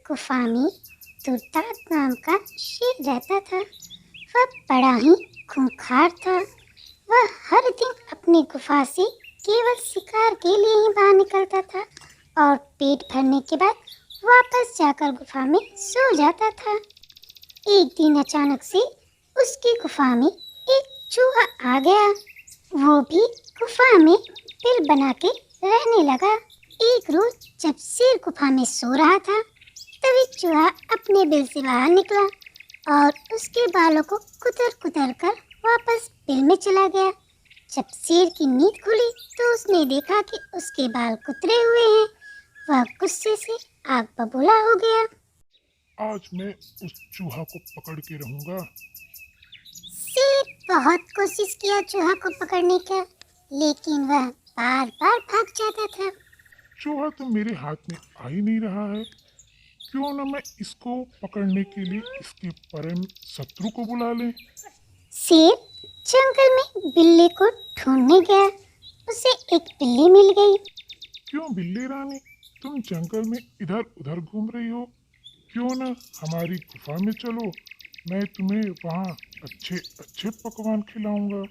गुफा में तुरतात नाम का शेर रहता था। वह बड़ा ही खूंखार था। वह हर दिन अपनी गुफा से केवल शिकार के लिए ही बाहर निकलता था और पेट भरने के बाद वापस जाकर गुफा में सो जाता था। एक दिन अचानक से उसकी गुफा में एक चूहा आ गया। वो भी गुफा में बिल बना के रहने लगा। एक रोज जब शेर गुफा में सो रहा था, तभी चूहा अपने बिल से बाहर निकला और उसके बालों को कुतर कुतर कर वापस बिल में चला गया। जब शेर की नींद खुली तो उसने देखा कि उसके बाल कुतरे हुए हैं। वह गुस्से से आग बबूला हो गया। आज मैं उस चूहा को पकड़ के रहूंगा। शेर बहुत कोशिश किया चूहा को पकड़ने का, लेकिन वह बार बार भाग जाता था। चूहा तो मेरे हाथ में आ ही नहीं रहा है। क्यों ना मैं इसको पकड़ने के लिए इसके परम शत्रु को बुला लें। शेर जंगल में बिल्ली को ढूंढने गया। उसे एक बिल्ली मिल गई। क्यों बिल्ली रानी, तुम जंगल में इधर उधर घूम रही हो? क्यों ना हमारी गुफा में चलो, मैं तुम्हें वहाँ अच्छे अच्छे पकवान खिलाऊंगा।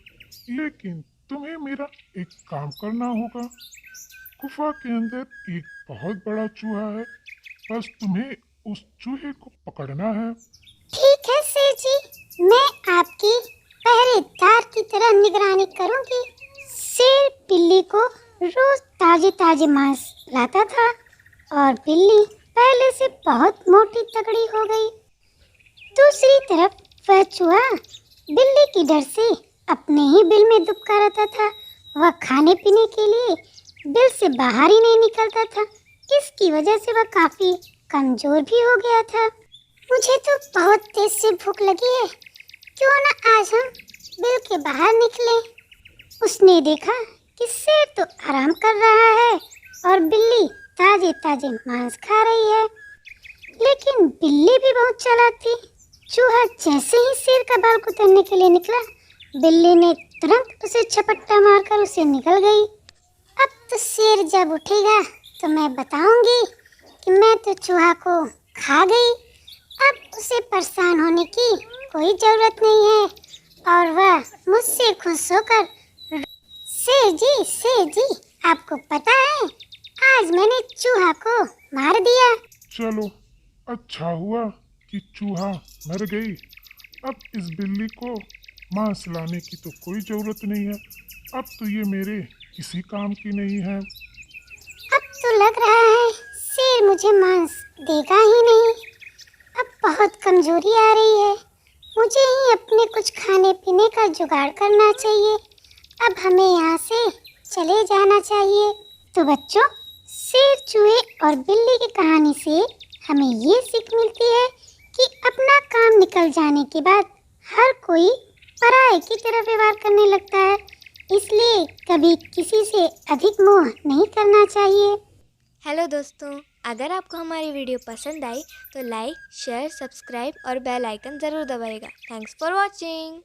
लेकिन तुम्हें मेरा एक काम करना होगा। गुफा के अंदर एक बहुत बड़ा चूहा है, बस तुम्हें उस चूहे को पकड़ना है। ठीक है शेर जी, मैं आपकी पहरेदार की तरह निगरानी करूंगी। शेर बिल्ली को रोज ताजे ताजे मांस लाता था और बिल्ली पहले से बहुत मोटी तगड़ी हो गई। दूसरी तरफ वह चूहा बिल्ली की डर से अपने ही बिल में दुबका रहता था। वह खाने पीने के लिए बिल से बाहर ही नहीं निकलता था। इसकी वजह से वह काफी कमजोर भी हो गया था। मुझे तो बहुत तेज से भूख लगी है, क्यों ना आज हम बिल के बाहर निकले। उसने देखा कि शेर तो आराम कर रहा है और बिल्ली ताजे ताजे मांस खा रही है, लेकिन बिल्ली भी बहुत चालाक थी। चूहा जैसे ही शेर का बाल कुतरने के लिए निकला, बिल्ली ने तुरंत उसे झपट्टा मारकर उसे निकल गई। अब तो शेर जब उठेगा तो मैं बताऊंगी कि मैं तो चूहा को खा गई। अब उसे परेशान होने की कोई जरूरत नहीं है और वह मुझसे खुश होकर शेर जी, आपको पता है आज मैंने चूहा को मार दिया। चलो, अच्छा हुआ कि चूहा मर गई। अब इस बिल्ली को मांस लाने की तो कोई जरूरत नहीं है। अब तो ये मेरे किसी काम की नहीं है। अब तो लग रहा है शेर मुझे मांस देगा ही नहीं। अब बहुत कमजोरी आ रही है। मुझे ही अपने कुछ खाने पीने का जुगाड़ करना चाहिए। अब हमें यहाँ से चले जाना चाहिए। तो बच्चों, शेर, चूहे और बिल्ली की कहानी से हमें ये सीख मिलती है कि अपना काम निकल जाने के बाद हर कोई पराये की तरह व्यवहार करने लगता है। इसलिए कभी किसी से अधिक मोह नहीं करना चाहिए। हेलो दोस्तों, अगर आपको हमारी वीडियो पसंद आई तो लाइक, शेयर, सब्सक्राइब और बेल आइकन ज़रूर दबाइएगा। Thanks for watching.